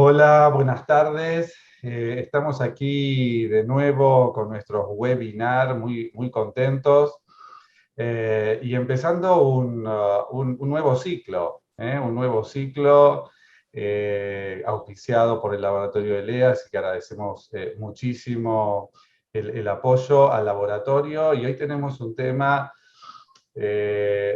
Hola, buenas tardes. Estamos aquí de nuevo con nuestros webinar, muy contentos. Y empezando un nuevo ciclo, un nuevo ciclo auspiciado por el laboratorio de LEA, así que agradecemos muchísimo el apoyo al laboratorio. Y hoy tenemos un tema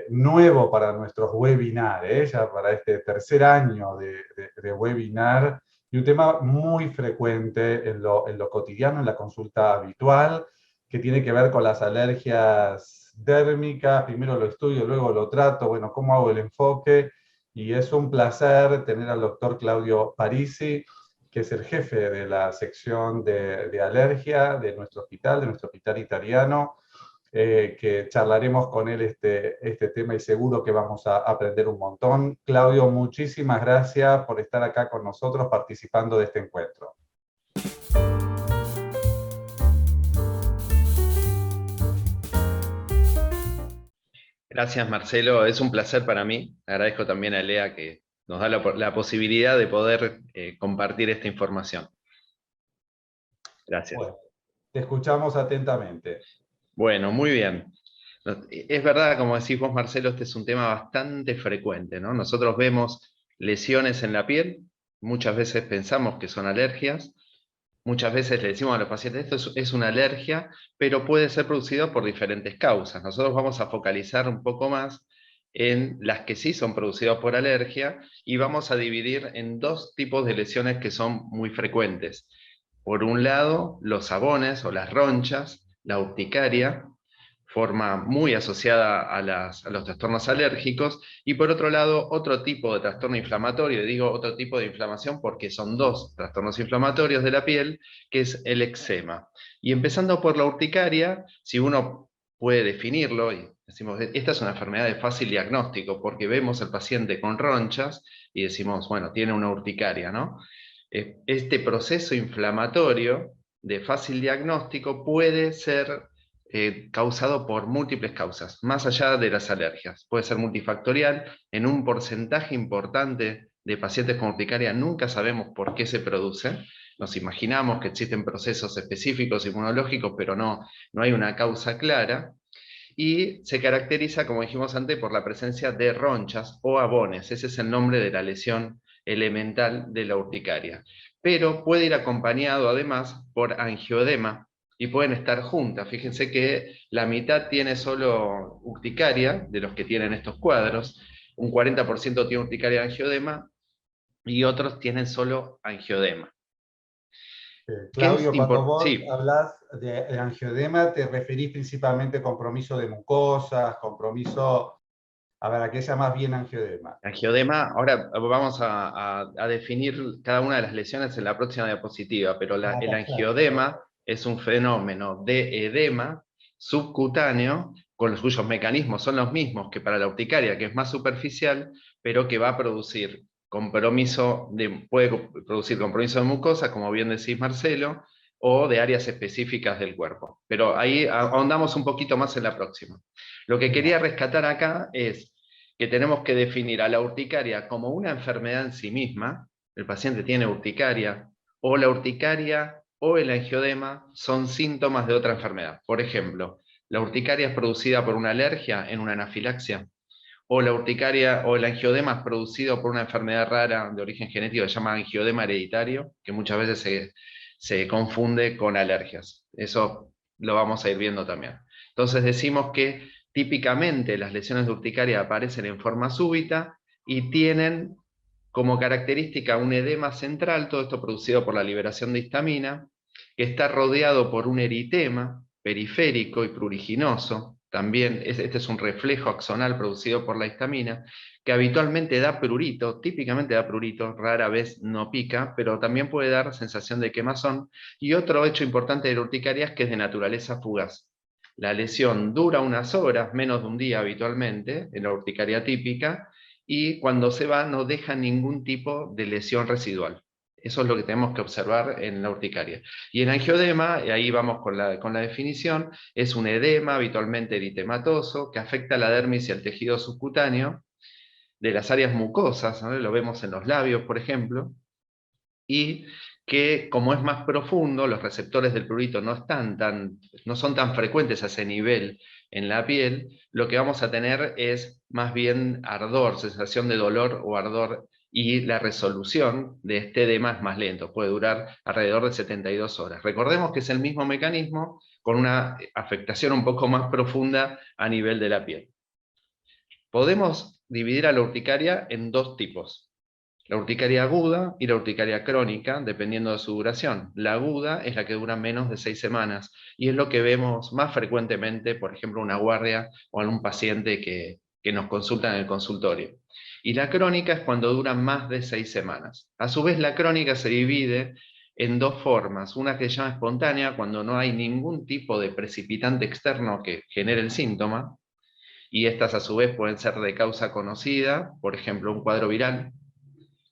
nuevo para nuestros webinars, ya para este tercer año de webinar, y un tema muy frecuente en lo cotidiano, en la consulta habitual, que tiene que ver con las alergias dérmicas. Primero lo estudio, luego lo trato, bueno, cómo hago el enfoque, y es un placer tener al doctor Claudio Parisi, que es el jefe de la sección de alergia de nuestro hospital italiano, que charlaremos con él este tema y seguro que vamos a aprender un montón. Claudio, muchísimas gracias por estar acá con nosotros participando de este encuentro. Gracias, Marcelo. Es un placer para mí. Agradezco también a Lea que nos da la posibilidad de poder compartir esta información. Gracias. Bueno, te escuchamos atentamente. Bueno, muy bien. Es verdad, como decís vos, Marcelo, este es un tema bastante frecuente, ¿no? Nosotros vemos lesiones en la piel, muchas veces pensamos que son alergias, muchas veces le decimos a los pacientes, esto es una alergia, pero puede ser producido por diferentes causas. Nosotros vamos a focalizar un poco más en las que sí son producidas por alergia y vamos a dividir en dos tipos de lesiones que son muy frecuentes. Por un lado, los sabones o las ronchas, la urticaria, forma muy asociada a los trastornos alérgicos, y por otro lado, otro tipo de trastorno inflamatorio, digo otro tipo de inflamación porque son dos trastornos inflamatorios de la piel, que es el eczema. Y empezando por la urticaria, si uno puede definirlo, y decimos, esta es una enfermedad de fácil diagnóstico, porque vemos al paciente con ronchas y decimos, bueno, tiene una urticaria, ¿no? Este proceso inflamatorio de fácil diagnóstico puede ser causado por múltiples causas, más allá de las alergias. Puede ser multifactorial. En un porcentaje importante de pacientes con urticaria nunca sabemos por qué se produce. Nos imaginamos que existen procesos específicos inmunológicos, pero no hay una causa clara. Y se caracteriza, como dijimos antes, por la presencia de ronchas o abones. Ese es el nombre de la lesión elemental de la urticaria. Pero puede ir acompañado además por angioedema, y pueden estar juntas. Fíjense que la mitad tiene solo urticaria, de los que tienen estos cuadros, un 40% tiene urticaria y angioedema, y otros tienen solo angioedema. ¿Qué es Claudio, cuando importante? vos Sí. hablas de angioedema, te referís principalmente a compromiso de mucosas, compromiso, a ver, ¿a qué llamas bien angioedema? Angioedema, ahora vamos a definir cada una de las lesiones en la próxima diapositiva, pero Ah, el perfecto. angioedema es un fenómeno de edema subcutáneo, con los cuyos mecanismos son los mismos que para la urticaria, que es más superficial, pero que va a producir puede producir compromiso de mucosa, como bien decís, Marcelo, o de áreas específicas del cuerpo. Pero ahí ahondamos un poquito más en la próxima. Lo que quería Genial. rescatar acá es que tenemos que definir a la urticaria como una enfermedad en sí misma. El paciente tiene urticaria, o la urticaria o el angioedema son síntomas de otra enfermedad. Por ejemplo, la urticaria es producida por una alergia en una anafilaxia, o la urticaria o el angioedema es producido por una enfermedad rara de origen genético que se llama angioedema hereditario, que muchas veces se confunde con alergias. Eso lo vamos a ir viendo también. Entonces decimos que típicamente las lesiones de urticaria aparecen en forma súbita y tienen como característica un edema central, todo esto producido por la liberación de histamina, que está rodeado por un eritema periférico y pruriginoso. También este es un reflejo axonal producido por la histamina, que habitualmente da prurito, típicamente da prurito, rara vez no pica, pero también puede dar sensación de quemazón. Y otro hecho importante de la urticaria es que es de naturaleza fugaz. La lesión dura unas horas, menos de un día habitualmente, en la urticaria típica, y cuando se va no deja ningún tipo de lesión residual. Eso es lo que tenemos que observar en la urticaria. Y en angioedema, y ahí vamos con la definición, es un edema habitualmente eritematoso que afecta a la dermis y al tejido subcutáneo de las áreas mucosas, ¿no? Lo vemos en los labios, por ejemplo, y que como es más profundo, los receptores del prurito no son tan frecuentes a ese nivel en la piel, lo que vamos a tener es más bien ardor, sensación de dolor o ardor, y la resolución de este edema es más lento, puede durar alrededor de 72 horas. Recordemos que es el mismo mecanismo con una afectación un poco más profunda a nivel de la piel. Podemos dividir a la urticaria en dos tipos: la urticaria aguda y la urticaria crónica, dependiendo de su duración. La aguda es la que dura menos de 6 semanas, y es lo que vemos más frecuentemente, por ejemplo, una guardia o algún paciente que nos consulta en el consultorio. Y la crónica es cuando dura más de 6 semanas. A su vez, la crónica se divide en dos formas: una que se llama espontánea, cuando no hay ningún tipo de precipitante externo que genere el síntoma, y estas a su vez pueden ser de causa conocida, por ejemplo, un cuadro viral,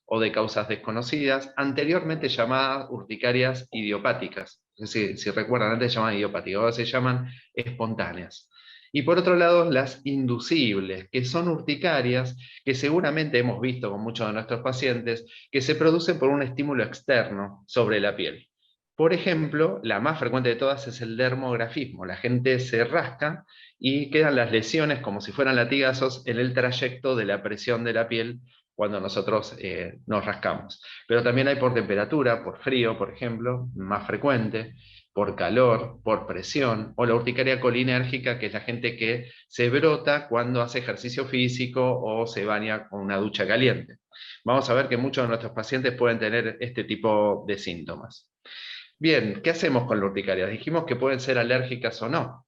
o de causas desconocidas, anteriormente llamadas urticarias idiopáticas. Es decir, si recuerdan, antes se llamaban idiopáticas, ahora se llaman espontáneas. Y por otro lado, las inducibles, que son urticarias, que seguramente hemos visto con muchos de nuestros pacientes, que se producen por un estímulo externo sobre la piel. Por ejemplo, la más frecuente de todas es el dermografismo. La gente se rasca y quedan las lesiones como si fueran latigazos en el trayecto de la presión de la piel cuando nosotros nos rascamos. Pero también hay por temperatura, por frío, por ejemplo, más frecuente, por calor, por presión, o la urticaria colinérgica, que es la gente que se brota cuando hace ejercicio físico o se baña con una ducha caliente. Vamos a ver que muchos de nuestros pacientes pueden tener este tipo de síntomas. Bien, ¿qué hacemos con la urticaria? Dijimos que pueden ser alérgicas o no.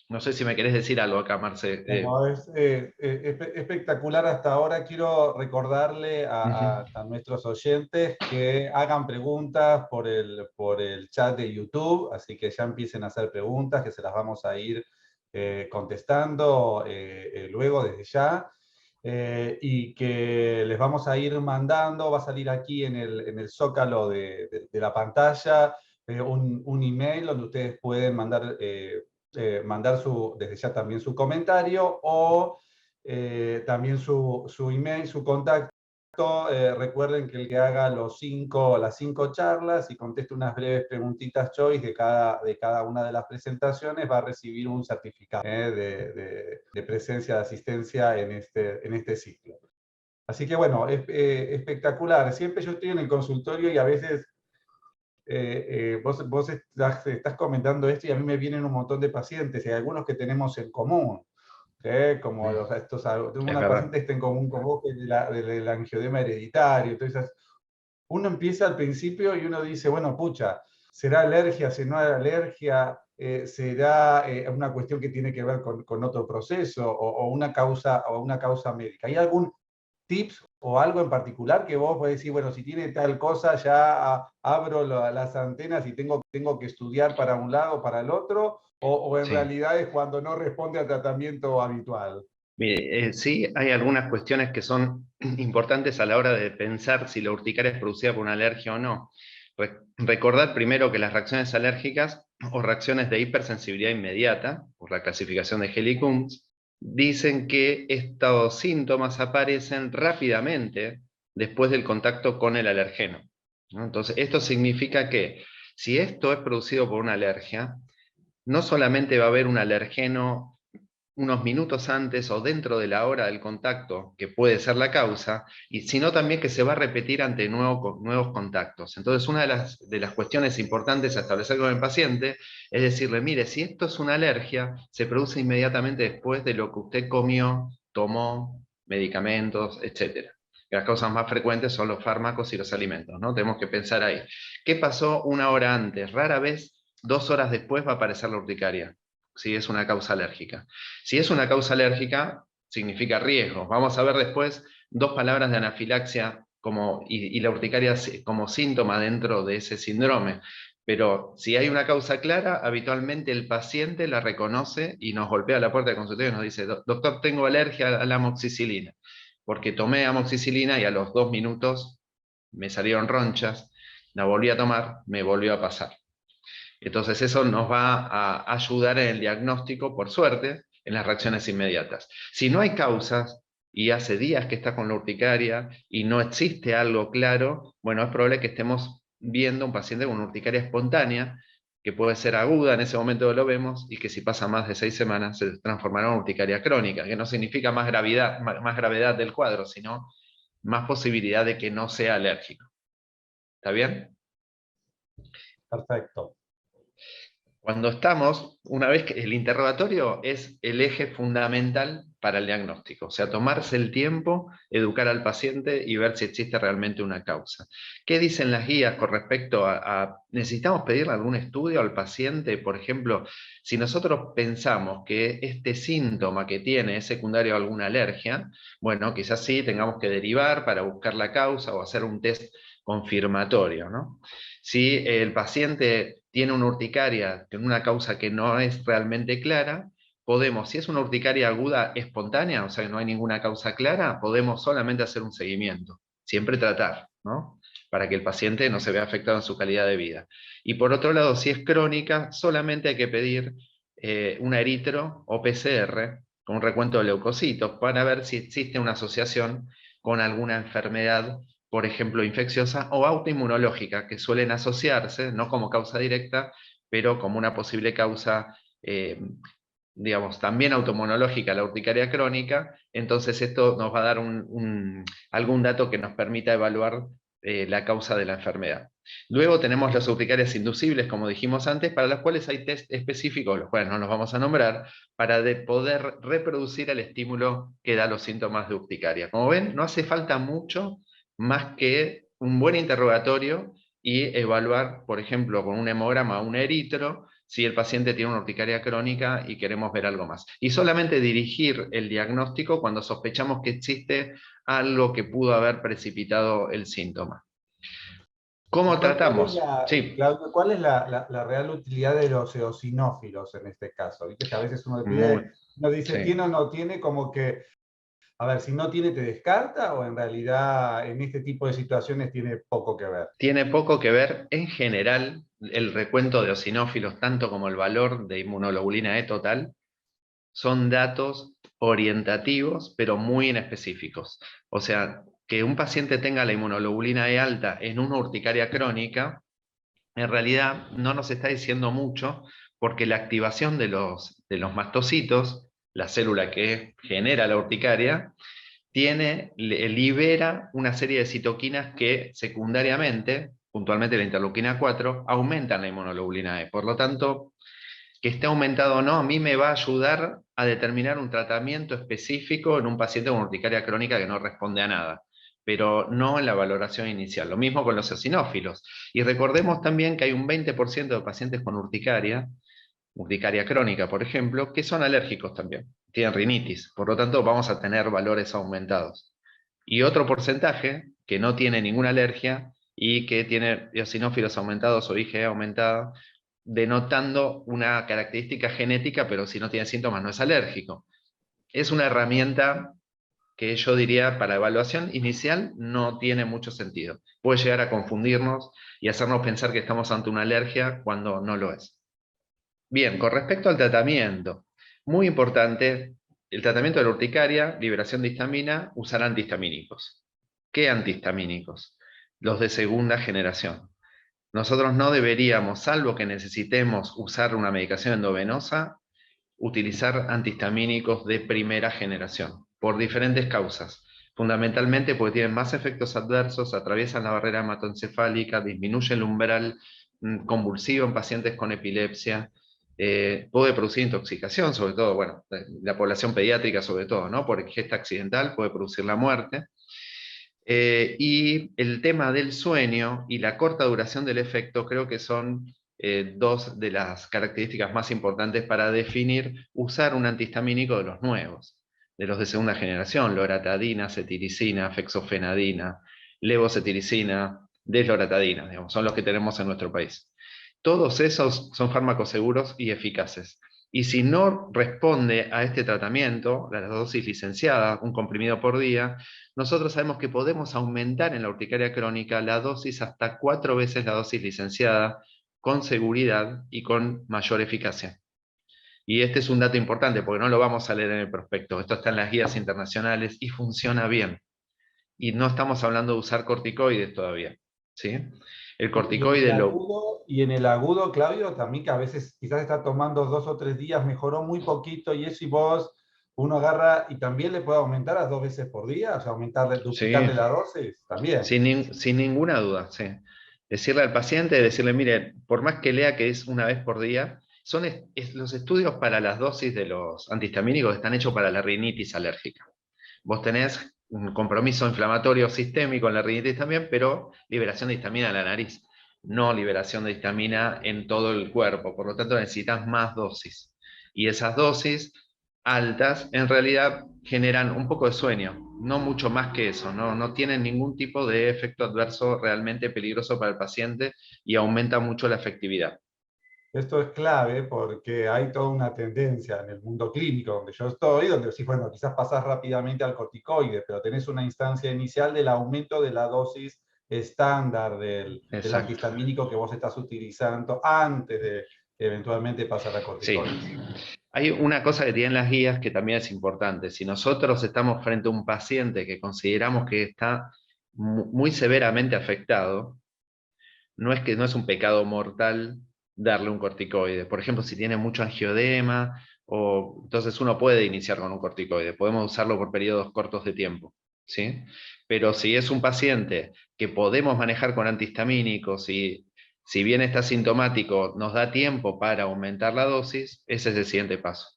No sé si me querés decir algo acá, Marce. Como es espectacular hasta ahora. Quiero recordarle a nuestros oyentes que hagan preguntas por el chat de YouTube, así que ya empiecen a hacer preguntas, que se las vamos a ir contestando luego desde ya. Y que les vamos a ir mandando, va a salir aquí en el zócalo de la pantalla un email donde ustedes pueden mandar desde ya también su comentario o también su email, su contacto. Recuerden que el que haga las 5 charlas y conteste unas breves preguntitas choice de cada una de las presentaciones va a recibir un certificado de presencia, de asistencia en este ciclo. Así que bueno, espectacular. Siempre yo estoy en el consultorio y a veces vos estás comentando esto y a mí me vienen un montón de pacientes y hay algunos que tenemos en común. Como tengo Es una verdad. paciente que está en común con vos, que es del angioedema hereditario. Entonces, uno empieza al principio y uno dice, bueno, pucha, ¿será alergia, será alergia? ¿Será una cuestión que tiene que ver con otro proceso o una causa médica? ¿Hay algún tips o algo en particular que vos podés decir, bueno, si tiene tal cosa, ya abro las antenas y tengo que estudiar para un lado o para el otro? ¿O en Sí. realidad es cuando no responde al tratamiento habitual? Mire, sí hay algunas cuestiones que son importantes a la hora de pensar si la urticaria es producida por una alergia o no. Recordar primero que las reacciones alérgicas o reacciones de hipersensibilidad inmediata, por la clasificación de Helly-Combs, dicen que estos síntomas aparecen rápidamente después del contacto con el alergeno, ¿no? Entonces, esto significa que si esto es producido por una alergia, no solamente va a haber un alergeno unos minutos antes o dentro de la hora del contacto, que puede ser la causa, sino también que se va a repetir ante nuevos contactos. Entonces, una de las cuestiones importantes a establecer con el paciente es decirle, mire, si esto es una alergia, se produce inmediatamente después de lo que usted comió, tomó, medicamentos, etc. Las causas más frecuentes son los fármacos y los alimentos, ¿no? Tenemos que pensar ahí. ¿Qué pasó una hora antes? Rara vez 2 horas después va a aparecer la urticaria, si es una causa alérgica. Si es una causa alérgica, significa riesgo. Vamos a ver después 2 palabras de anafilaxia y la urticaria como síntoma dentro de ese síndrome. Pero si hay una causa clara, habitualmente el paciente la reconoce y nos golpea la puerta del consultorio y nos dice, doctor, tengo alergia a la amoxicilina, porque tomé amoxicilina y a los 2 minutos me salieron ronchas, la volví a tomar, me volvió a pasar. Entonces eso nos va a ayudar en el diagnóstico, por suerte, en las reacciones inmediatas. Si no hay causas y hace días que está con la urticaria y no existe algo claro, bueno, es probable que estemos viendo un paciente con una urticaria espontánea, que puede ser aguda, en ese momento lo vemos, y que si pasa más de 6 semanas se transformará en urticaria crónica, que no significa más gravedad, más gravedad del cuadro, sino más posibilidad de que no sea alérgico. ¿Está bien? Perfecto. Cuando estamos, una vez que el interrogatorio es el eje fundamental para el diagnóstico, o sea, tomarse el tiempo, educar al paciente y ver si existe realmente una causa. ¿Qué dicen las guías con respecto necesitamos pedirle algún estudio al paciente? Por ejemplo, si nosotros pensamos que este síntoma que tiene es secundario a alguna alergia, bueno, quizás sí tengamos que derivar para buscar la causa o hacer un test confirmatorio, ¿no? Si el paciente tiene una urticaria con una causa que no es realmente clara, podemos, si es una urticaria aguda espontánea, o sea que no hay ninguna causa clara, podemos solamente hacer un seguimiento, siempre tratar, ¿no? Para que el paciente no se vea afectado en su calidad de vida. Y por otro lado, si es crónica, solamente hay que pedir un eritro o PCR con un recuento de leucocitos para ver si existe una asociación con alguna enfermedad, por ejemplo, infecciosa o autoinmunológica, que suelen asociarse, no como causa directa, pero como una posible causa, digamos, también autoinmunológica, la urticaria crónica. Entonces esto nos va a dar algún dato que nos permita evaluar la causa de la enfermedad. Luego tenemos las urticarias inducibles, como dijimos antes, para las cuales hay test específicos, los cuales no los vamos a nombrar, para poder reproducir el estímulo que da los síntomas de urticaria. Como ven, no hace falta mucho más que un buen interrogatorio y evaluar, por ejemplo, con un hemograma o un eritro, si el paciente tiene una urticaria crónica y queremos ver algo más. Y solamente dirigir el diagnóstico cuando sospechamos que existe algo que pudo haber precipitado el síntoma. ¿Y ¿Cómo cuál es tratamos? Sí. Claudio, cuál es la real utilidad de los eosinófilos en este caso? ¿Viste que a veces uno le Muy, pide, uno dice, sí. ¿tiene o no tiene? Como que, a ver, si no tiene, ¿te descarta? ¿O en realidad en este tipo de situaciones tiene poco que ver? Tiene poco que ver, en general, el recuento de eosinófilos, tanto como el valor de inmunoglobulina E total, son datos orientativos, pero muy inespecíficos. O sea, que un paciente tenga la inmunoglobulina E alta en una urticaria crónica, en realidad no nos está diciendo mucho, porque la activación de los mastocitos, la célula que genera la urticaria, libera una serie de citoquinas que secundariamente, puntualmente la interleuquina 4, aumentan la inmunoglobulina E. Por lo tanto, que esté aumentado o no, a mí me va a ayudar a determinar un tratamiento específico en un paciente con urticaria crónica que no responde a nada, pero no en la valoración inicial. Lo mismo con los eosinófilos. Y recordemos también que hay un 20% de pacientes con urticaria crónica, por ejemplo, que son alérgicos también, tienen rinitis, por lo tanto vamos a tener valores aumentados. Y otro porcentaje que no tiene ninguna alergia y que tiene eosinófilos aumentados o IgE aumentada, denotando una característica genética, pero si no tiene síntomas no es alérgico. Es una herramienta que yo diría para evaluación inicial no tiene mucho sentido. Puede llegar a confundirnos y hacernos pensar que estamos ante una alergia cuando no lo es. Bien, con respecto al tratamiento, muy importante, el tratamiento de la urticaria, liberación de histamina, usar antihistamínicos. ¿Qué antihistamínicos? Los de segunda generación. Nosotros no deberíamos, salvo que necesitemos usar una medicación endovenosa, utilizar antihistamínicos de primera generación, por diferentes causas. Fundamentalmente porque tienen más efectos adversos, atraviesan la barrera hematoencefálica, disminuyen el umbral convulsivo en pacientes con epilepsia, puede producir intoxicación, sobre todo, bueno, la población pediátrica sobre todo, ¿no? Por ingesta accidental puede producir la muerte. Y el tema del sueño y la corta duración del efecto creo que son dos de las características más importantes para definir usar un antihistamínico de los nuevos, de los de segunda generación, loratadina, cetiricina, fexofenadina, levocetiricina, desloratadina, digamos, son los que tenemos en nuestro país. Todos esos son fármacos seguros y eficaces. Y si no responde a este tratamiento, la dosis licenciada, un comprimido por día, nosotros sabemos que podemos aumentar en la urticaria crónica la dosis hasta 4 veces la dosis licenciada, con seguridad y con mayor eficacia. Y este es un dato importante porque no lo vamos a leer en el prospecto. Esto está en las guías internacionales y funciona bien. Y no estamos hablando de usar corticoides todavía, ¿sí? El corticoide lo... Y en el agudo, Claudio, también que a veces quizás está tomando 2 o 3 días, mejoró muy poquito y eso y vos, uno agarra y también le puede aumentar a 2 veces por día, o sea, aumentarle, duplicarle Sí, la dosis, también. sin ninguna duda, sí. Decirle al paciente, decirle, mire, por más que lea que es una vez por día, los estudios para las dosis de los antihistamínicos están hechos para la rinitis alérgica. Vos tenés un compromiso inflamatorio sistémico en la rinitis también, pero liberación de histamina en la nariz, no liberación de histamina en todo el cuerpo. Por lo tanto, necesitas más dosis. Y esas dosis altas en realidad generan un poco de sueño, no mucho más que eso, no tienen ningún tipo de efecto adverso realmente peligroso para el paciente y aumenta mucho la efectividad. Esto es clave porque hay toda una tendencia en el mundo clínico donde yo estoy, donde decís, bueno, quizás pasás rápidamente al corticoide, pero tenés una instancia inicial del aumento de la dosis estándar del Exacto. antihistamínico que vos estás utilizando antes de eventualmente pasar a Sí. corticoides. Hay una cosa que tienen las guías que también es importante. Si nosotros estamos frente a un paciente que consideramos que está muy severamente afectado, no es que no es un pecado mortal darle un corticoide. Por ejemplo, si tiene mucho angiodema, o, entonces uno puede iniciar con un corticoide. Podemos usarlo por periodos cortos de tiempo, ¿sí? Pero si es un paciente que podemos manejar con antihistamínicos y si bien está sintomático, nos da tiempo para aumentar la dosis, ese es el siguiente paso.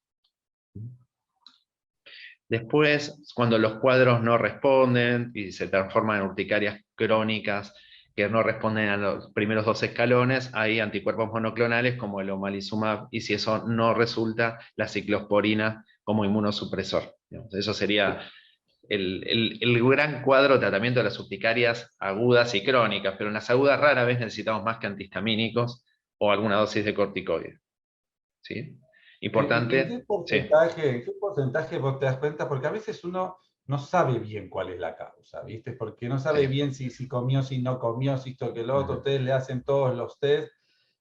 Después, cuando los cuadros no responden y se transforman en urticarias crónicas que no responden a los primeros 2 escalones, hay anticuerpos monoclonales como el omalizumab, y si eso no resulta, la ciclosporina como inmunosupresor. Eso sería el gran cuadro de tratamiento de las urticarias agudas y crónicas, pero en las agudas rara vez necesitamos más que antihistamínicos o alguna dosis de corticoide. ¿Sí? ¿En Importante, sí. qué porcentaje vos te das cuenta? Porque a veces uno no sabe bien cuál es la causa, ¿viste? Porque no sabe Sí. bien si comió, si no comió, si esto que lo otro. Ujú. Ustedes le hacen todos los test.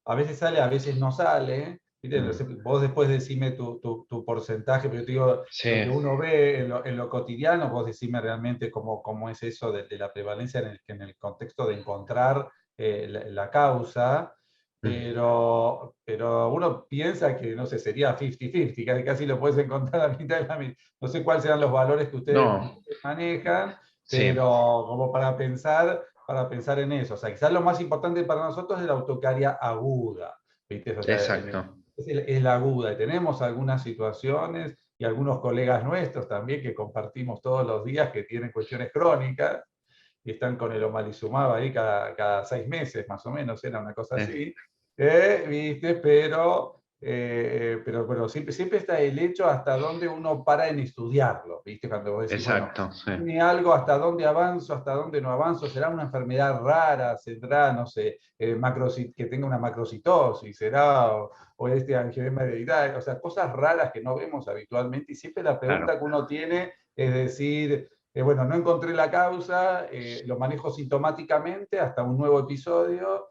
A veces sale, a veces no sale. ¿Viste? Mm. Vos después decime tu porcentaje, pero yo te digo, lo que Sí. uno ve en lo cotidiano, vos decime realmente cómo es eso de la prevalencia en el contexto de encontrar la causa. Mm. Pero uno piensa que, no sé, sería 50-50, casi lo puedes encontrar a la mitad de la mitad. No sé cuáles serán los valores que No, ustedes manejan, sí, pero como para pensar en eso. O sea, quizás lo más importante para nosotros es la urticaria aguda, ¿viste? O sea, exacto. es la aguda. Y tenemos algunas situaciones y algunos colegas nuestros también que compartimos todos los días que tienen cuestiones crónicas y están con el omalizumab ahí cada 6 meses, más o menos, era una cosa Eh, así, ¿viste? Pero bueno, siempre está el hecho hasta dónde uno para en estudiarlo, ¿viste? Cuando vos decís, bueno, exacto, sí. tiene algo, hasta dónde avanzo, hasta dónde no avanzo, será una enfermedad rara, será, no sé, que tenga una macrocitosis, será, o este angiodema hereditario, o sea, cosas raras que no vemos habitualmente, y siempre la pregunta Claro. que uno tiene es decir, bueno, no encontré la causa, lo manejo sintomáticamente hasta un nuevo episodio,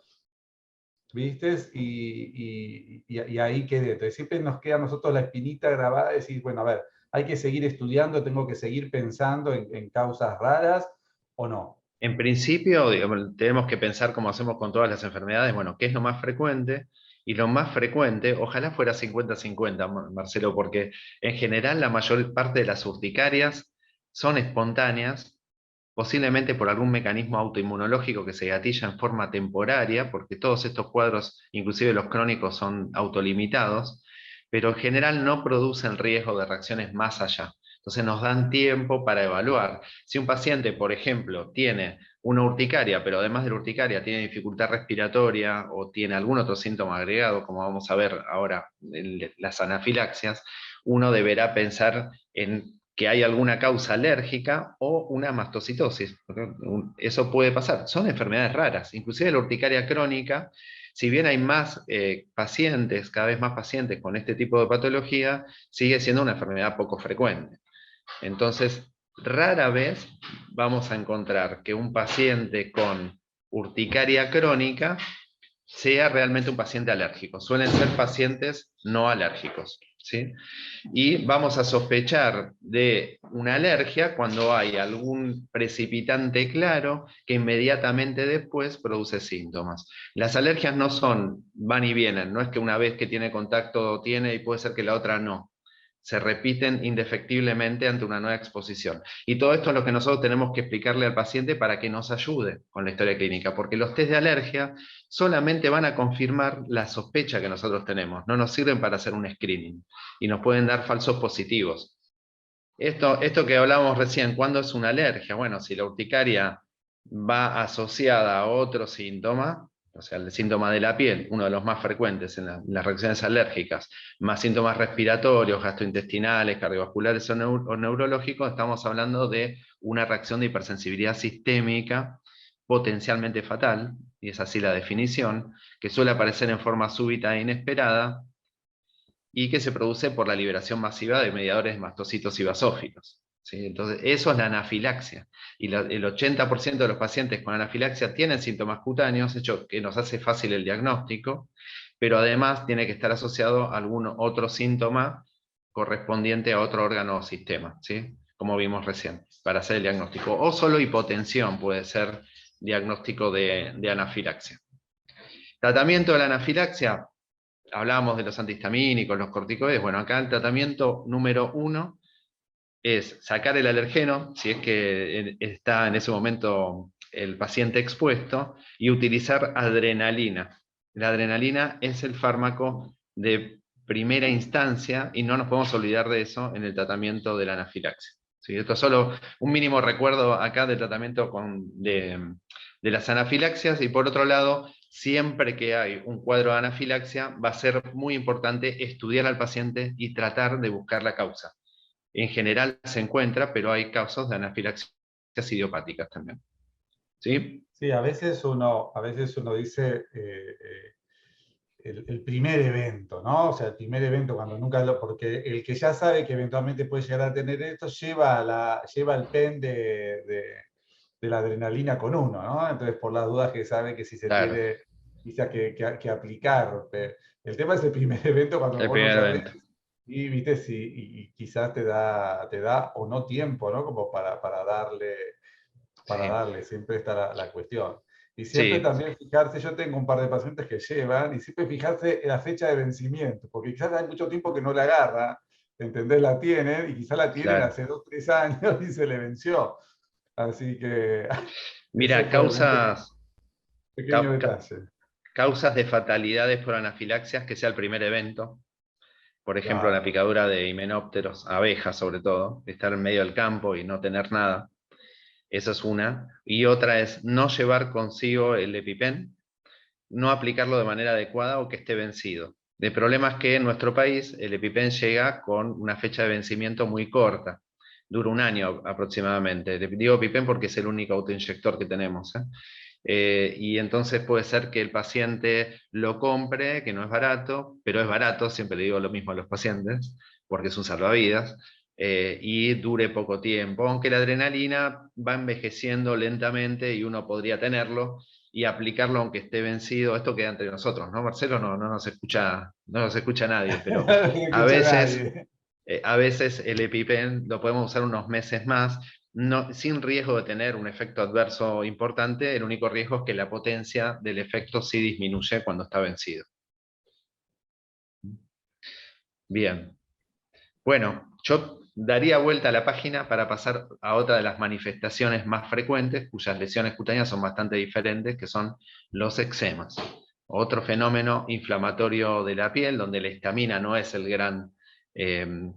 ¿viste? Y ahí quedé. Entonces siempre nos queda a nosotros la espinita grabada de decir, bueno, a ver, hay que seguir estudiando, tengo que seguir pensando en causas raras o no. En principio, digamos, tenemos que pensar como hacemos con todas las enfermedades, bueno, ¿qué es lo más frecuente? Y lo más frecuente, ojalá fuera 50-50, Marcelo, porque en general la mayor parte de las urticarias son espontáneas, posiblemente por algún mecanismo autoinmunológico que se gatilla en forma temporaria, porque todos estos cuadros, inclusive los crónicos, son autolimitados, pero en general no producen riesgo de reacciones más allá. Entonces nos dan tiempo para evaluar. Si un paciente, por ejemplo, tiene una urticaria, pero además de la urticaria tiene dificultad respiratoria o tiene algún otro síntoma agregado, como vamos a ver ahora en las anafilaxias, uno deberá pensar en que hay alguna causa alérgica o una mastocitosis. Eso puede pasar. Son enfermedades raras. Inclusive la urticaria crónica, si bien hay más pacientes, cada vez más pacientes con este tipo de patología, sigue siendo una enfermedad poco frecuente. Entonces, rara vez vamos a encontrar que un paciente con urticaria crónica sea realmente un paciente alérgico. Suelen ser pacientes no alérgicos. ¿sí? Y vamos a sospechar de una alergia cuando hay algún precipitante claro que inmediatamente después produce síntomas. Las alergias no son, van y vienen, no es que una vez que tiene contacto tiene y puede ser que la otra no. Se repiten indefectiblemente ante una nueva exposición. Y todo esto es lo que nosotros tenemos que explicarle al paciente para que nos ayude con la historia clínica, porque los test de alergia solamente van a confirmar la sospecha que nosotros tenemos, no nos sirven para hacer un screening y nos pueden dar falsos positivos. Esto que hablábamos recién, ¿cuándo es una alergia? Bueno, si la urticaria va asociada a otro síntoma, o sea, el síntoma de la piel, uno de los más frecuentes en las reacciones alérgicas, más síntomas respiratorios, gastrointestinales, cardiovasculares o neurológicos, estamos hablando de una reacción de hipersensibilidad sistémica potencialmente fatal, y es así la definición, que suele aparecer en forma súbita e inesperada, y que se produce por la liberación masiva de mediadores mastocitos y basófilos. ¿Sí? Entonces, eso es la anafilaxia. Y el 80% de los pacientes con anafilaxia tienen síntomas cutáneos, hecho que nos hace fácil el diagnóstico, pero además tiene que estar asociado a algún otro síntoma correspondiente a otro órgano o sistema, ¿sí? Como vimos recién, para hacer el diagnóstico. O solo hipotensión puede ser diagnóstico de anafilaxia. Tratamiento de la anafilaxia, hablábamos de los antihistamínicos, los corticoides. Bueno, acá el tratamiento número 1 es sacar el alergeno, si es que está en ese momento el paciente expuesto, y utilizar adrenalina. La adrenalina es el fármaco de primera instancia y no nos podemos olvidar de eso en el tratamiento de la anafilaxia. ¿Sí? Esto es solo un mínimo recuerdo acá del tratamiento de las anafilaxias. Y por otro lado, siempre que hay un cuadro de anafilaxia, va a ser muy importante estudiar al paciente y tratar de buscar la causa. En general se encuentra, pero hay casos de anafilaxias idiopáticas también. ¿Sí? Sí, a veces uno dice el primer evento, ¿no? O sea, el primer evento cuando nunca lo... Porque el que ya sabe que eventualmente puede llegar a tener esto, lleva el pen de la adrenalina con uno, ¿no? Entonces, por las dudas que sabe que si se Claro, tiene quizás que aplicar. El tema es el primer evento cuando el vos no primer sabés evento. y, ¿viste? Si, y quizás te da o no tiempo, ¿no? Como para Sí, darle, siempre está la cuestión. Y siempre sí, también fijarse, yo tengo un par de pacientes que llevan, y siempre fijarse en la fecha de vencimiento, porque quizás hay mucho tiempo que no la agarra, ¿entendés? La tienen, y quizás la tienen claro. hace 2 o 3 años y se le venció. Así que eso Mira, por un pequeño cau- ca- detalle. causas de fatalidades por anafilaxias, que sea el primer evento. Por ejemplo, la Claro. picadura de himenópteros, abejas sobre todo, estar en medio del campo y no tener nada. Esa es una. Y otra es no llevar consigo el EpiPen, no aplicarlo de manera adecuada o que esté vencido. El problema es que en nuestro país el EpiPen llega con una fecha de vencimiento muy corta, dura un año aproximadamente. Le digo EpiPen porque es el único autoinyector que tenemos. Y entonces puede ser que el paciente lo compre, que no es barato, pero es barato, siempre le digo lo mismo a los pacientes, porque es un salvavidas, y dure poco tiempo, aunque la adrenalina va envejeciendo lentamente y uno podría tenerlo y aplicarlo aunque esté vencido. Esto queda entre nosotros, ¿no, Marcelo? No nos escucha nadie, pero No se a escucha veces, nadie. a veces el EpiPen lo podemos usar unos meses más, no, sin riesgo de tener un efecto adverso importante. El único riesgo es que la potencia del efecto sí disminuye cuando está vencido. Bien, bueno, yo daría vuelta a la página para pasar a otra de las manifestaciones más frecuentes, cuyas lesiones cutáneas son bastante diferentes, que son los eczemas. Otro fenómeno inflamatorio de la piel, donde la histamina no es el gran eh,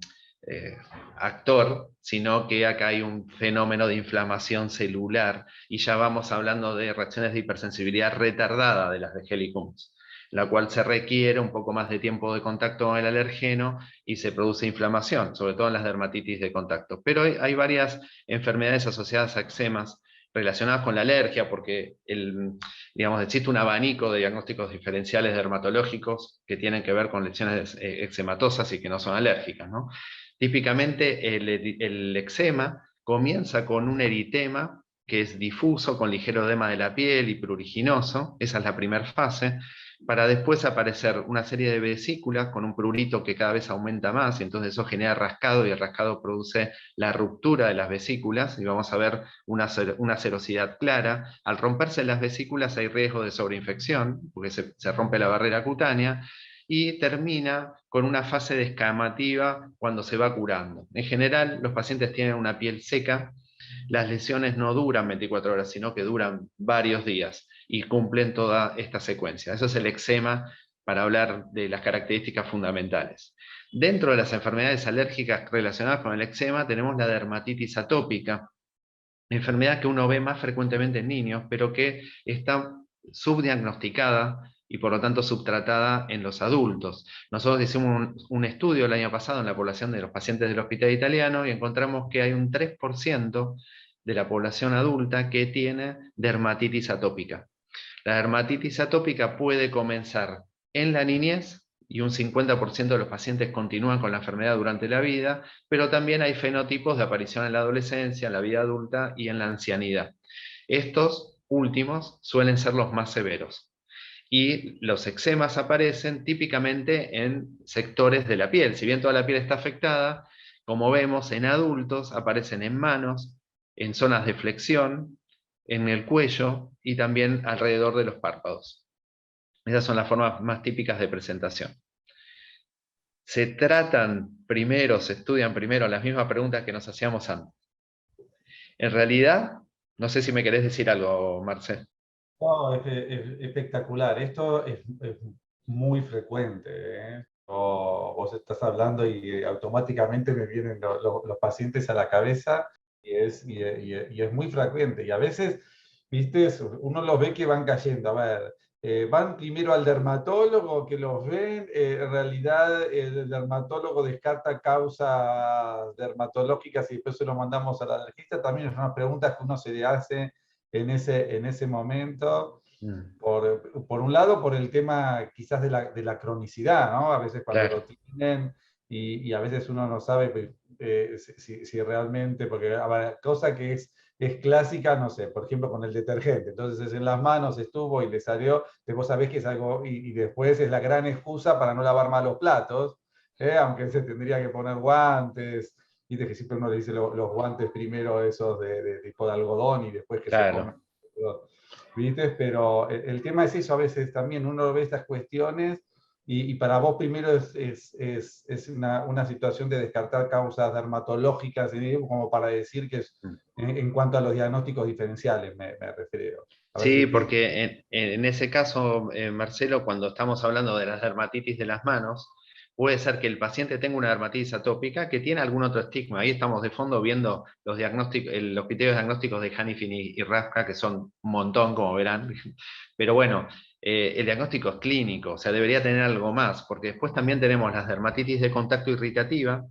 eh, actor, sino que acá hay un fenómeno de inflamación celular, y ya vamos hablando de reacciones de hipersensibilidad retardada de las de Helicobacter, la cual se requiere un poco más de tiempo de contacto con el alergeno y se produce inflamación, sobre todo en las dermatitis de contacto. Pero hay varias enfermedades asociadas a eczemas relacionadas con la alergia, porque digamos, existe un abanico de diagnósticos diferenciales dermatológicos que tienen que ver con lesiones eczematosas y que no son alérgicas, ¿no? Típicamente el eczema comienza con un eritema que es difuso, con ligero edema de la piel y pruriginoso. Esa es la primera fase. para después aparecer una serie de vesículas con un prurito que cada vez aumenta más, y entonces eso genera rascado, y el rascado produce la ruptura de las vesículas, y vamos a ver una serosidad clara. Al romperse las vesículas hay riesgo de sobreinfección, porque se rompe la barrera cutánea, y termina con una fase descamativa cuando se va curando. En general, los pacientes tienen una piel seca, las lesiones no duran 24 horas, sino que duran varios días y cumplen toda esta secuencia. Eso es el eczema, para hablar de las características fundamentales. Dentro de las enfermedades alérgicas relacionadas con el eczema tenemos la dermatitis atópica, enfermedad que uno ve más frecuentemente en niños, pero que está subdiagnosticada y por lo tanto subtratada en los adultos. Nosotros hicimos un estudio el año pasado en la población de los pacientes del Hospital Italiano y encontramos que hay un 3% de la población adulta que tiene dermatitis atópica. La dermatitis atópica puede comenzar en la niñez, y un 50% de los pacientes continúan con la enfermedad durante la vida, pero también hay fenotipos de aparición en la adolescencia, en la vida adulta y en la ancianidad. Estos últimos suelen ser los más severos. Y los eczemas aparecen típicamente en sectores de la piel. Si bien toda la piel está afectada, como vemos en adultos aparecen en manos, en zonas de flexión, en el cuello y también alrededor de los párpados. Esas son las formas más típicas de presentación. Se estudian primero las mismas preguntas que nos hacíamos antes. En realidad, no sé si me querés decir algo, Marcel. No, es espectacular. Esto es muy frecuente, ¿eh? Vos estás hablando y automáticamente me vienen los pacientes a la cabeza y es muy frecuente. Y a veces, viste, uno los ve que van cayendo. A ver, van primero al dermatólogo, que los ven. En realidad, el dermatólogo descarta causas dermatológicas y después se lo mandamos al alergista. También es una pregunta que uno se le hace en ese momento. Por un lado, por el tema quizás de la cronicidad, ¿no? A veces cuando lo Claro. tienen y a veces uno no sabe pues, si realmente, porque a ver, cosa que es clásica, no sé, por ejemplo con el detergente, entonces en las manos estuvo y le salió, vos sabés que es algo, y después es la gran excusa para no lavar mal los platos, aunque se tendría que poner guantes, y de que siempre uno le dice los guantes primero esos de tipo de algodón y después que se pongan. Claro. ¿Viste? Pero el tema es eso, a veces también uno ve estas cuestiones y para vos primero es una situación de descartar causas dermatológicas, como para decir que es en cuanto a los diagnósticos diferenciales, me refiero. A ver Sí, si, porque en ese caso, Marcelo, cuando estamos hablando de las dermatitis de las manos, puede ser que el paciente tenga una dermatitis atópica que tiene algún otro estigma. Ahí estamos de fondo viendo los diagnósticos, los criterios diagnósticos de Hanifin y Rafka, que son un montón, como verán. Pero bueno, el diagnóstico es clínico, o sea, debería tener algo más, porque después también tenemos las dermatitis de contacto irritativa,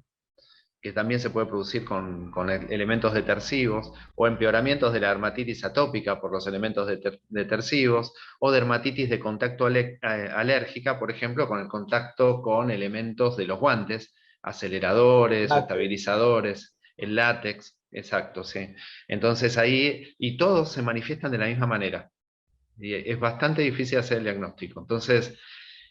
que también se puede producir con elementos detersivos, o empeoramientos de la dermatitis atópica por los elementos detersivos, o dermatitis de contacto alérgica, por ejemplo, con el contacto con elementos de los guantes, aceleradores o látex. estabilizadores, el látex, exacto, sí. Entonces ahí, y todos se manifiestan de la misma manera, y es bastante difícil hacer el diagnóstico. Entonces,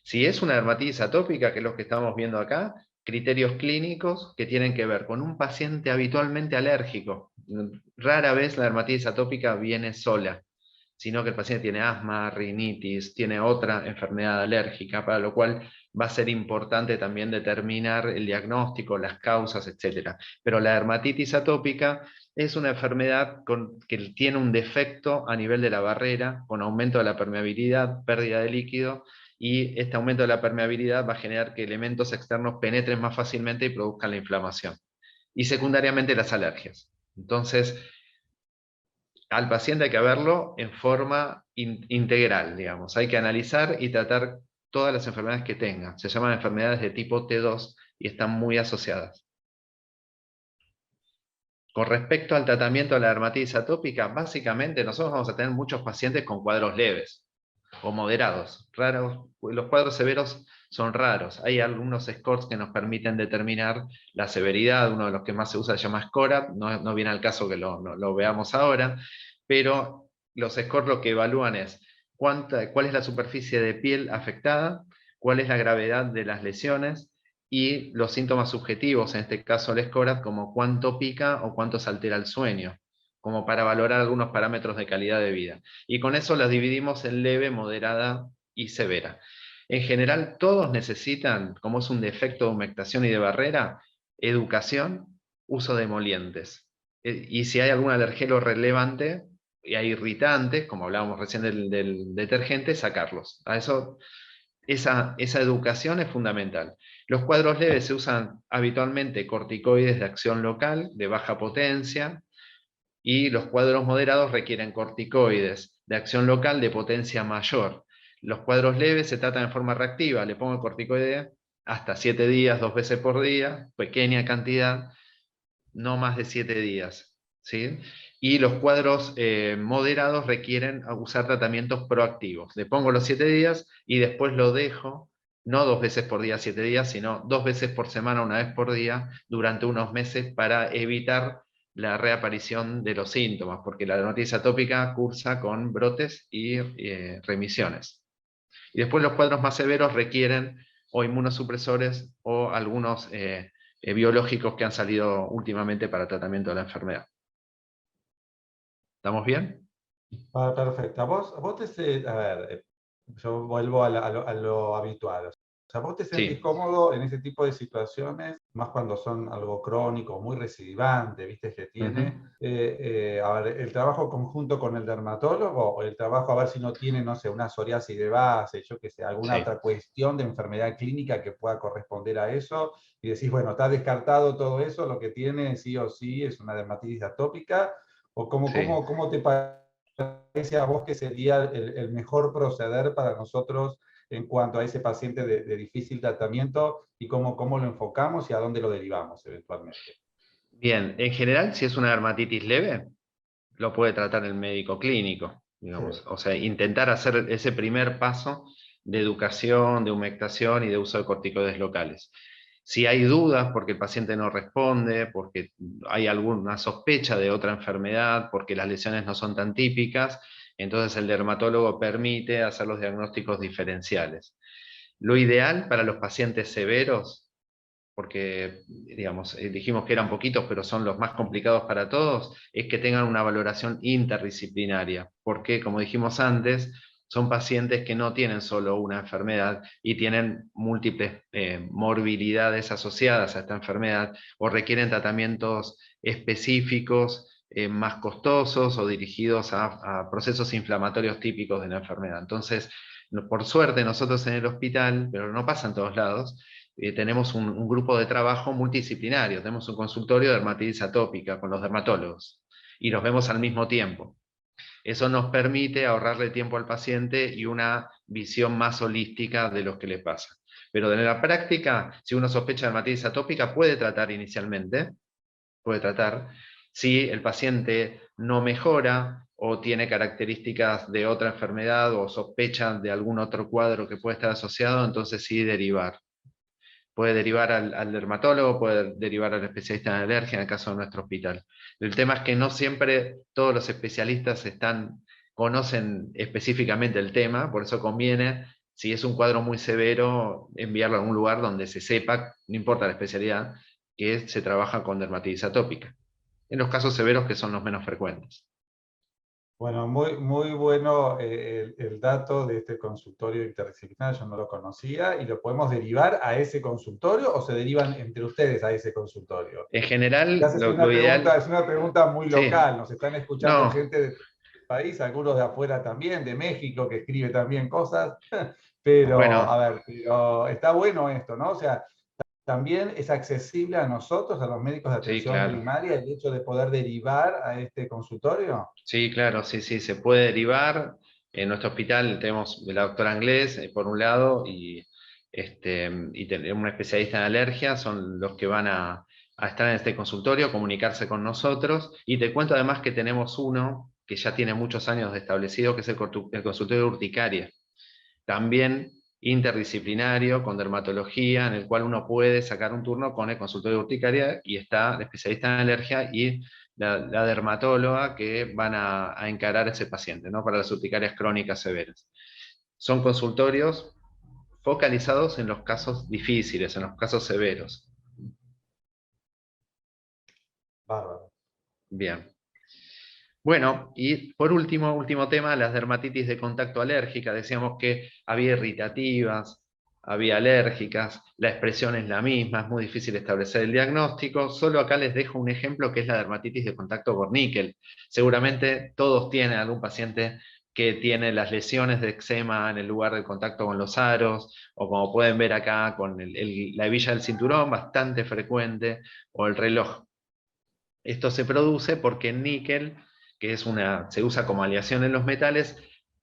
si es una dermatitis atópica, que es lo que estamos viendo acá, criterios clínicos que tienen que ver con un paciente habitualmente alérgico. Rara vez la dermatitis atópica viene sola, sino que el paciente tiene asma, rinitis, tiene otra enfermedad alérgica, para lo cual va a ser importante también determinar el diagnóstico, las causas, etc. Pero la dermatitis atópica es una enfermedad que tiene un defecto a nivel de la barrera, con aumento de la permeabilidad, pérdida de líquido, y este aumento de la permeabilidad va a generar que elementos externos penetren más fácilmente y produzcan la inflamación. Y secundariamente las alergias. Entonces, al paciente hay que verlo en forma integral, digamos. Hay que analizar y tratar todas las enfermedades que tenga. Se llaman enfermedades de tipo T2 y están muy asociadas. Con respecto al tratamiento de la dermatitis atópica, básicamente nosotros vamos a tener muchos pacientes con cuadros leves o moderados. Raros, los cuadros severos son raros. Hay algunos scores que nos permiten determinar la severidad. Uno de los que más se usa se llama SCORAT, no viene al caso que lo veamos ahora, pero los scores lo que evalúan es cuál es la superficie de piel afectada, cuál es la gravedad de las lesiones y los síntomas subjetivos, en este caso el SCORAT, como cuánto pica o cuánto se altera el sueño, como para valorar algunos parámetros de calidad de vida. Y con eso las dividimos en leve, moderada y severa. En general, todos necesitan, como es un defecto de humectación y de barrera, educación, uso de emolientes. Y si hay algún alergeno relevante y hay irritantes, como hablábamos recién del detergente, sacarlos. A eso, esa educación es fundamental. Los cuadros leves se usan habitualmente corticoides de acción local, de baja potencia, y los cuadros moderados requieren corticoides de acción local de potencia mayor. Los cuadros leves se tratan de forma reactiva, le pongo el corticoide hasta 7 días, 2 veces por día, pequeña cantidad, no más de 7 días. ¿Sí? Y los cuadros moderados requieren usar tratamientos proactivos. Le pongo los 7 días y después lo dejo, no 2 veces por día, 7 días, sino 2 veces por semana, 1 vez por día, durante unos meses para evitar la reaparición de los síntomas, porque la dermatitis atópica cursa con brotes y remisiones. Y después los cuadros más severos requieren o inmunosupresores o algunos biológicos que han salido últimamente para tratamiento de la enfermedad. ¿Estamos bien? Perfecto. Vos a ver, yo vuelvo a lo habitual. O sea, vos te sentís Sí. cómodo en ese tipo de situaciones, más cuando son algo crónico, muy recidivante, viste que tiene. A ver, el trabajo conjunto con el dermatólogo, o el trabajo a ver si no tiene, no sé, una psoriasis de base, yo qué sé, alguna Sí. otra cuestión de enfermedad clínica que pueda corresponder a eso, y decís, bueno, está descartado todo eso, lo que tiene sí o sí es una dermatitis atópica, o Sí. cómo te parece a vos que sería el mejor proceder para nosotros en cuanto a ese paciente de difícil tratamiento y cómo lo enfocamos y a dónde lo derivamos eventualmente? Bien, en general, si es una dermatitis leve, lo puede tratar el médico clínico, Sí. digamos. O sea, intentar hacer ese primer paso de educación, de humectación y de uso de corticoides locales. Si hay dudas porque el paciente no responde, porque hay alguna sospecha de otra enfermedad, porque las lesiones no son tan típicas, entonces el dermatólogo permite hacer los diagnósticos diferenciales. Lo ideal para los pacientes severos, porque digamos, dijimos que eran poquitos, pero son los más complicados para todos, es que tengan una valoración interdisciplinaria, porque como dijimos antes, son pacientes que no tienen solo una enfermedad y tienen múltiples morbilidades asociadas a esta enfermedad o requieren tratamientos específicos más costosos o dirigidos a procesos inflamatorios típicos de la enfermedad. Entonces, por suerte nosotros en el hospital, pero no pasa en todos lados, tenemos un grupo de trabajo multidisciplinario, tenemos un consultorio de dermatitis atópica con los dermatólogos y los vemos al mismo tiempo. Eso nos permite ahorrarle tiempo al paciente y una visión más holística de lo que le pasa. Pero en la práctica, si uno sospecha de dermatitis atópica, puede tratar inicialmente, puede tratar. Si el paciente no mejora o tiene características de otra enfermedad o sospecha de algún otro cuadro que puede estar asociado, entonces sí derivar. Puede derivar al dermatólogo, puede derivar al especialista en alergia en el caso de nuestro hospital. El tema es que no siempre todos los especialistas conocen específicamente el tema, por eso conviene, si es un cuadro muy severo, enviarlo a algún lugar donde se sepa, no importa la especialidad, que se trabaja con dermatitis atópica. En los casos severos que son los menos frecuentes. Bueno, muy bueno el dato de este consultorio interdisciplinario, yo no lo conocía, y lo podemos derivar a ese consultorio o se derivan entre ustedes a ese consultorio. En general, Quizás es lo ideal, es una pregunta muy sí, local, nos están escuchando no, gente de tu país, algunos de afuera también, de México, que escribe también cosas, pero bueno, a ver, pero está bueno esto, ¿no? O sea, también es accesible a nosotros, a los médicos de sí, atención claro. primaria, el hecho de poder derivar a este consultorio. Sí, claro, sí, sí, se puede derivar. En nuestro hospital tenemos la doctora Anglés, por un lado, y tenemos un especialista en alergia, son los que van a estar en este consultorio, comunicarse con nosotros. Y te cuento además que tenemos uno que ya tiene muchos años de establecido, que es el consultorio de urticaria, también interdisciplinario, con dermatología, en el cual uno puede sacar un turno con el consultorio de urticaria y está el especialista en alergia y la dermatóloga que van a encarar a ese paciente, ¿no? Para las urticarias crónicas severas. Son consultorios focalizados en los casos difíciles, en los casos severos. Bárbaro. Bien. Bueno, y por último, último tema, las dermatitis de contacto alérgica. Decíamos que había irritativas, había alérgicas, la expresión es la misma, es muy difícil establecer el diagnóstico. Solo acá les dejo un ejemplo que es la dermatitis de contacto por níquel. Seguramente todos tienen algún paciente que tiene las lesiones de eczema en el lugar del contacto con los aros, o como pueden ver acá con la hebilla del cinturón, bastante frecuente, o el reloj. Esto se produce porque el níquel, que se usa como aleación en los metales,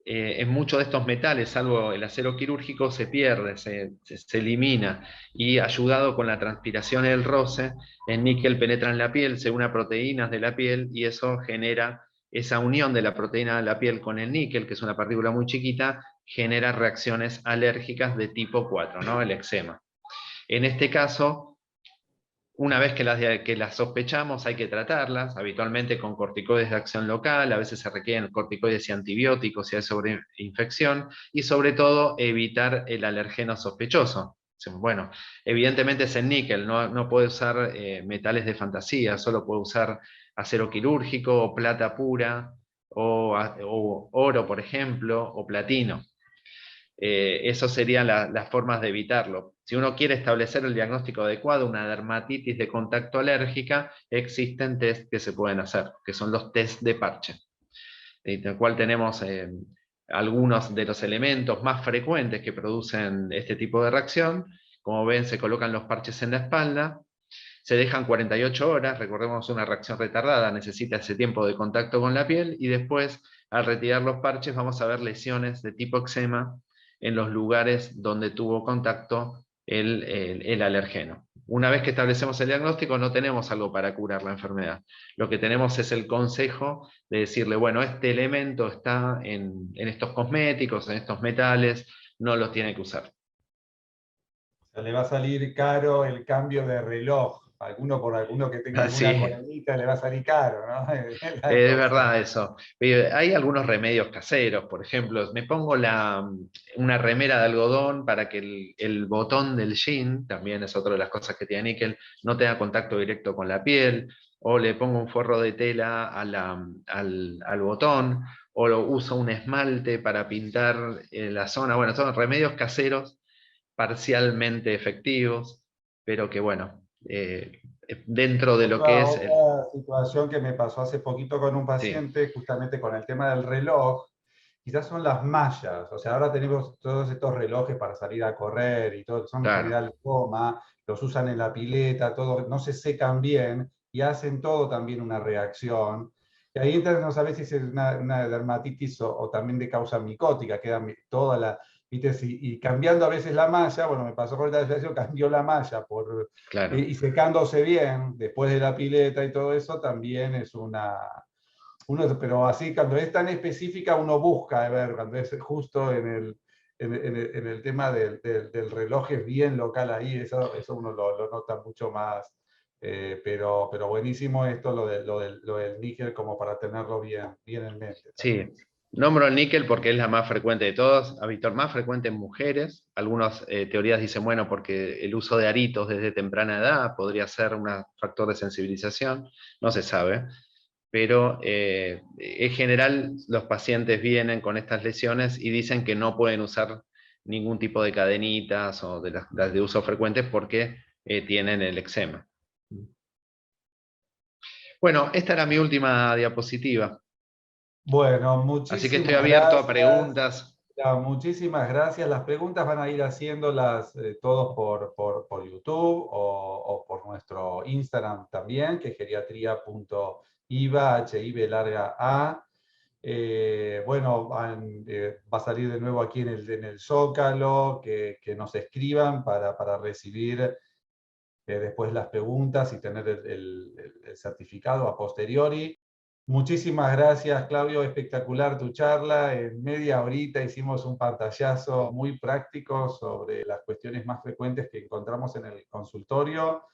en muchos de estos metales, salvo el acero quirúrgico, se pierde, se elimina, y ayudado con la transpiración y el roce, el níquel penetra en la piel, se une a proteínas de la piel, y eso genera esa unión de la proteína de la piel con el níquel, que es una partícula muy chiquita, genera reacciones alérgicas de tipo 4, ¿no? El eczema. En este caso, una vez que las sospechamos, hay que tratarlas, habitualmente con corticoides de acción local, a veces se requieren corticoides y antibióticos si hay sobreinfección, y sobre todo evitar el alergeno sospechoso. Bueno, evidentemente es el níquel, no puede usar metales de fantasía, solo puede usar acero quirúrgico, o plata pura, o oro, por ejemplo, o platino. Eso serían las formas de evitarlo. Si uno quiere establecer el diagnóstico adecuado, una dermatitis de contacto alérgica, existen test que se pueden hacer, que son los test de parche, en el cual tenemos algunos de los elementos más frecuentes que producen este tipo de reacción. Como ven, se colocan los parches en la espalda, se dejan 48 horas, recordemos una reacción retardada, necesita ese tiempo de contacto con la piel, y después, al retirar los parches, vamos a ver lesiones de tipo eczema en los lugares donde tuvo contacto el alergeno. Una vez que establecemos el diagnóstico, no tenemos algo para curar la enfermedad. Lo que tenemos es el consejo de decirle, bueno, este elemento está en estos cosméticos, en estos metales, no los tiene que usar. O sea, le va a salir caro el cambio de reloj. Por alguno que tenga alguna Así. coronita le va a salir caro, ¿no? La Es cosa. verdad eso. Hay algunos remedios caseros, por ejemplo, me pongo una remera de algodón para que el botón del jean, también es otra de las cosas que tiene níquel, no tenga contacto directo con la piel, o le pongo un forro de tela al botón, o uso un esmalte para pintar la zona. Bueno, son remedios caseros parcialmente efectivos, pero que bueno, dentro de lo que es Otra situación que me pasó hace poquito con un sí, paciente, justamente con el tema del reloj, quizás son las mallas. O sea, ahora tenemos todos estos relojes para salir a correr y todo, son en claro. general goma, los usan en la pileta, todo, no se secan bien y hacen todo también una reacción. Y ahí entra, no sabes si es una dermatitis o también de causa micótica, queda toda la, ¿viste? Y cambiando a veces la malla, bueno, me pasó con esta desviación, cambió la malla Claro. y secándose bien después de la pileta y todo eso, también es pero así cuando es tan específica uno busca, a ver, cuando es justo en el tema del reloj es bien local ahí, eso uno lo nota mucho más. Pero buenísimo esto, lo del níquel, como para tenerlo bien en mente también. Sí, nombro el níquel porque es la más frecuente de todos, habitual, más frecuente en mujeres. Algunas teorías dicen, bueno, porque el uso de aritos desde temprana edad podría ser un factor de sensibilización, no se sabe, pero en general los pacientes vienen con estas lesiones y dicen que no pueden usar ningún tipo de cadenitas o de las de uso frecuente porque tienen el eczema. Bueno, esta era mi última diapositiva, Bueno, así que estoy muchísimas abierto a gracias. preguntas. Ya, muchísimas gracias. Las preguntas van a ir haciéndolas todos por YouTube o por nuestro Instagram también, que es geriatría.iva, H-I-V larga A. Bueno, va a salir de nuevo aquí en el Zócalo, que nos escriban para recibir después las preguntas y tener el certificado a posteriori. Muchísimas gracias, Claudio. Espectacular tu charla. En media horita hicimos un pantallazo muy práctico sobre las cuestiones más frecuentes que encontramos en el consultorio.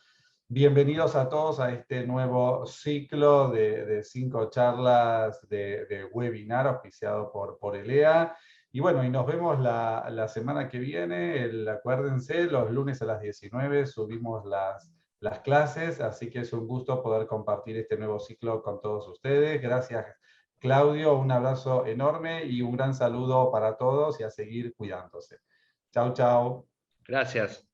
Bienvenidos a todos a este nuevo ciclo de 5 charlas de webinar auspiciado por ELEA. Y bueno, y nos vemos la semana que viene. Acuérdense, los lunes a las 19 subimos las clases, así que es un gusto poder compartir este nuevo ciclo con todos ustedes. Gracias, Claudio, un abrazo enorme y un gran saludo para todos y a seguir cuidándose. Chau, chau. Gracias.